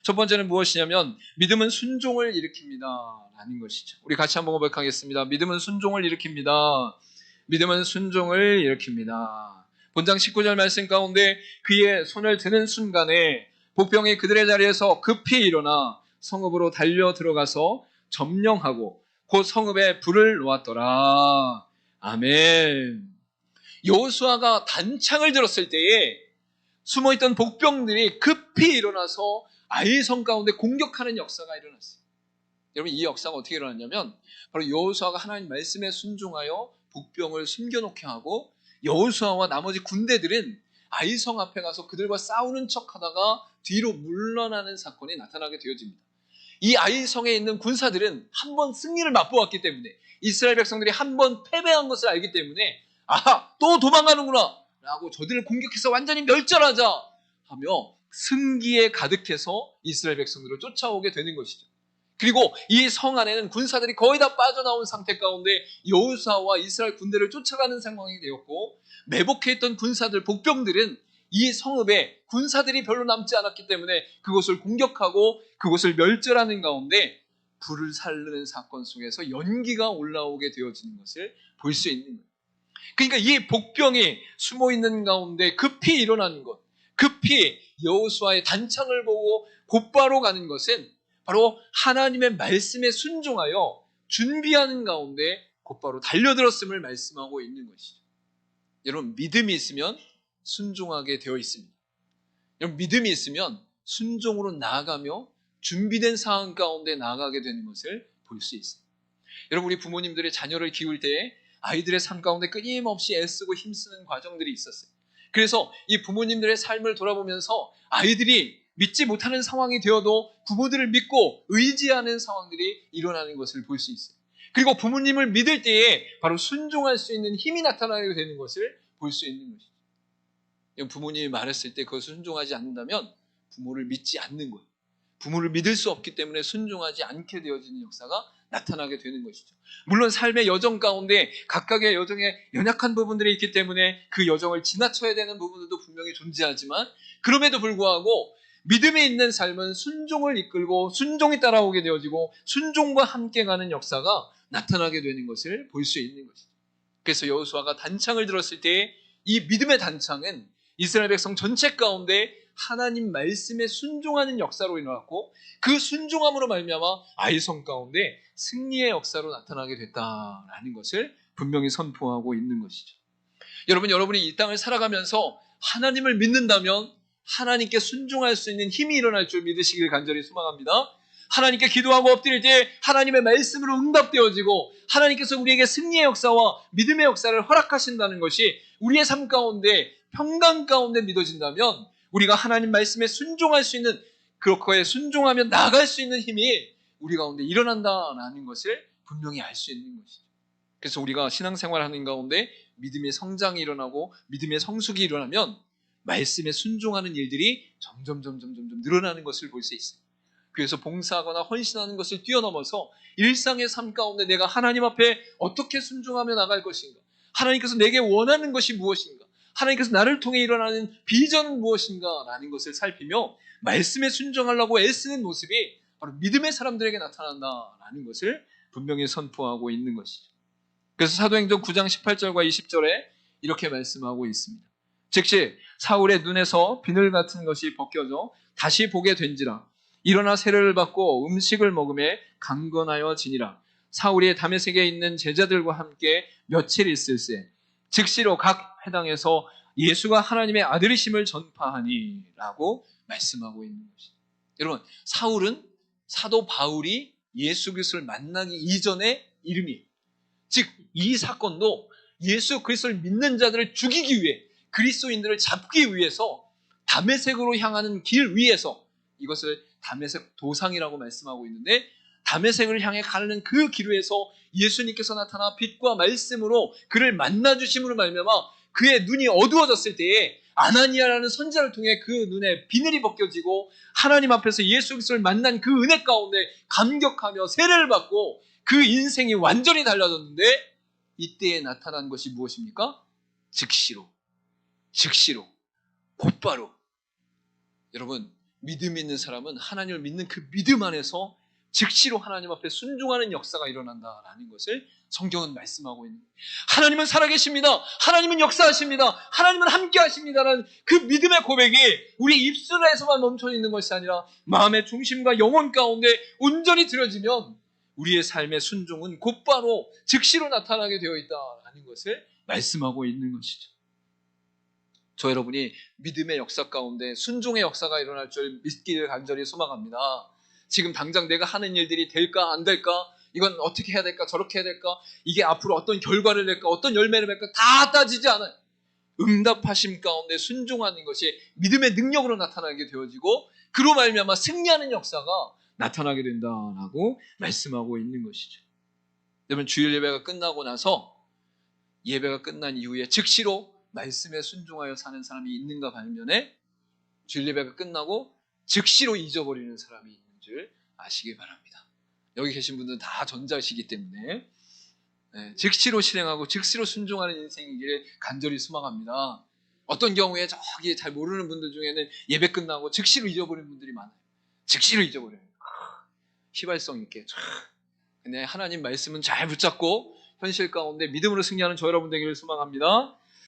첫 번째는 무엇이냐면 믿음은 순종을 일으킵니다 라는 것이죠. 우리 같이 한번 고백하겠습니다. 믿음은 순종을 일으킵니다. 믿음은 순종을 일으킵니다. 본장 19절 말씀 가운데 그의 손을 드는 순간에 복병이 그들의 자리에서 급히 일어나 성읍으로 달려 들어가서 점령하고 곧 성읍에 불을 놓았더라. 아멘. 여호수아가 단창을 들었을 때에 숨어있던 복병들이 급히 일어나서 아이성 가운데 공격하는 역사가 일어났어요. 여러분, 이 역사가 어떻게 일어났냐면 바로 여호수아가 하나님 말씀에 순종하여 복병을 숨겨놓게 하고 여호수아와 나머지 군대들은 아이성 앞에 가서 그들과 싸우는 척하다가 뒤로 물러나는 사건이 나타나게 되어집니다. 이 아이성에 있는 군사들은 한 번 승리를 맛보았기 때문에, 이스라엘 백성들이 한 번 패배한 것을 알기 때문에 아하, 또 도망가는구나 라고 저들을 공격해서 완전히 멸절하자 하며 승기에 가득해서 이스라엘 백성들을 쫓아오게 되는 것이죠. 그리고 이 성 안에는 군사들이 거의 다 빠져나온 상태 가운데 여호수아와 이스라엘 군대를 쫓아가는 상황이 되었고, 매복해 있던 군사들, 복병들은 이 성읍에 군사들이 별로 남지 않았기 때문에 그곳을 공격하고 그곳을 멸절하는 가운데 불을 살르는 사건 속에서 연기가 올라오게 되어지는 것을 볼 수 있는 거예요. 그러니까 이 복병이 숨어있는 가운데 급히 일어나는 것, 급히 여호수아의 단창을 보고 곧바로 가는 것은 바로 하나님의 말씀에 순종하여 준비하는 가운데 곧바로 달려들었음을 말씀하고 있는 것이죠. 여러분, 믿음이 있으면 순종하게 되어 있습니다. 여러분, 믿음이 있으면 순종으로 나아가며 준비된 상황 가운데 나아가게 되는 것을 볼 수 있어요. 여러분, 우리 부모님들의 자녀를 키울 때에 아이들의 삶 가운데 끊임없이 애쓰고 힘쓰는 과정들이 있었어요. 그래서 이 부모님들의 삶을 돌아보면서 아이들이 믿지 못하는 상황이 되어도 부모들을 믿고 의지하는 상황들이 일어나는 것을 볼 수 있어요. 그리고 부모님을 믿을 때에 바로 순종할 수 있는 힘이 나타나게 되는 것을 볼 수 있는 것이죠. 부모님이 말했을 때 그것을 순종하지 않는다면 부모를 믿지 않는 거예요. 부모를 믿을 수 없기 때문에 순종하지 않게 되어지는 역사가 나타나게 되는 것이죠. 물론 삶의 여정 가운데 각각의 여정에 연약한 부분들이 있기 때문에 그 여정을 지나쳐야 되는 부분들도 분명히 존재하지만, 그럼에도 불구하고 믿음에 있는 삶은 순종을 이끌고 순종이 따라오게 되어지고 순종과 함께 가는 역사가 나타나게 되는 것을 볼 수 있는 것이죠. 그래서 여호수아가 단창을 들었을 때 이 믿음의 단창은 이스라엘 백성 전체 가운데 하나님 말씀에 순종하는 역사로 일어났고, 그 순종함으로 말미암아 아이성 가운데 승리의 역사로 나타나게 됐다라는 것을 분명히 선포하고 있는 것이죠. 여러분이 이 땅을 살아가면서 하나님을 믿는다면 하나님께 순종할 수 있는 힘이 일어날 줄 믿으시길 간절히 소망합니다. 하나님께 기도하고 엎드릴 때 하나님의 말씀으로 응답되어지고 하나님께서 우리에게 승리의 역사와 믿음의 역사를 허락하신다는 것이 우리의 삶 가운데 평강 가운데 믿어진다면 우리가 하나님 말씀에 순종할 수 있는, 그렇게 순종하며 나아갈 수 있는 힘이 우리 가운데 일어난다라는 것을 분명히 알 수 있는 것이죠. 그래서 우리가 신앙생활하는 가운데 믿음의 성장이 일어나고 믿음의 성숙이 일어나면 말씀에 순종하는 일들이 점점 늘어나는 것을 볼 수 있어요. 그래서 봉사하거나 헌신하는 것을 뛰어넘어서 일상의 삶 가운데 내가 하나님 앞에 어떻게 순종하며 나갈 것인가, 하나님께서 내게 원하는 것이 무엇인가, 하나님께서 나를 통해 일어나는 비전은 무엇인가 라는 것을 살피며 말씀에 순종하려고 애쓰는 모습이 바로 믿음의 사람들에게 나타난다라는 것을 분명히 선포하고 있는 것이죠. 그래서 사도행전 9장 18절과 20절에 이렇게 말씀하고 있습니다. 즉시 사울의 눈에서 비늘 같은 것이 벗겨져 다시 보게 된지라. 일어나 세례를 받고 음식을 먹음에 강건하여 지니라. 사울이 다메섹에 있는 제자들과 함께 며칠 있을세 즉시로 각 회당에서 예수가 하나님의 아들이심을 전파하니 라고 말씀하고 있는 것이죠. 여러분, 사울은 사도 바울이 예수 그리스도를 만나기 이전의 이름이에요. 즉 이 사건도 예수 그리스도를 믿는 자들을 죽이기 위해, 그리스도인들을 잡기 위해서 다메섹으로 향하는 길 위에서, 이것을 다메섹 도상이라고 말씀하고 있는데, 다메섹을 향해 가는 그 길 위에서 예수님께서 나타나 빛과 말씀으로 그를 만나주심으로 말미암아 그의 눈이 어두워졌을 때에 아나니아라는 선지자를 통해 그 눈에 비늘이 벗겨지고 하나님 앞에서 예수 그리스도를 만난 그 은혜 가운데 감격하며 세례를 받고 그 인생이 완전히 달라졌는데, 이때에 나타난 것이 무엇입니까? 즉시로 곧바로. 여러분, 믿음 있는 사람은 하나님을 믿는 그 믿음 안에서 즉시로 하나님 앞에 순종하는 역사가 일어난다라는 것을 성경은 말씀하고 있는 거예요. 하나님은 살아계십니다. 하나님은 역사하십니다. 하나님은 함께 하십니다라는 그 믿음의 고백이 우리 입술에서만 멈춰 있는 것이 아니라 마음의 중심과 영혼 가운데 온전히 들어지면 우리의 삶의 순종은 곧바로 즉시로 나타나게 되어 있다라는 것을 말씀하고 있는 것이죠. 저 여러분이 믿음의 역사 가운데 순종의 역사가 일어날 줄 믿기를 간절히 소망합니다. 지금 당장 내가 하는 일들이 될까 안 될까, 이건 어떻게 해야 될까, 저렇게 해야 될까, 이게 앞으로 어떤 결과를 낼까, 어떤 열매를 맺을까 다 따지지 않아요. 응답하심 가운데 순종하는 것이 믿음의 능력으로 나타나게 되어지고 그로 말미암아 승리하는 역사가 나타나게 된다라고 말씀하고 있는 것이죠. 여러분, 주일 예배가 끝나고 나서 예배가 끝난 이후에 즉시로 말씀에 순종하여 사는 사람이 있는가 반면에 주일 예배가 끝나고 즉시로 잊어버리는 사람이 있는 줄 아시기 바랍니다. 여기 계신 분들은 다 전자시기 때문에 즉시로 실행하고 즉시로 순종하는 인생이기를 간절히 소망합니다. 어떤 경우에 저기 잘 모르는 분들 중에는 예배 끝나고 즉시로 잊어버리는 분들이 많아요. 즉시로 잊어버려요. 휘발성 있게. 근데 하나님 말씀은 잘 붙잡고 현실 가운데 믿음으로 승리하는 저 여러분 되기를 소망합니다.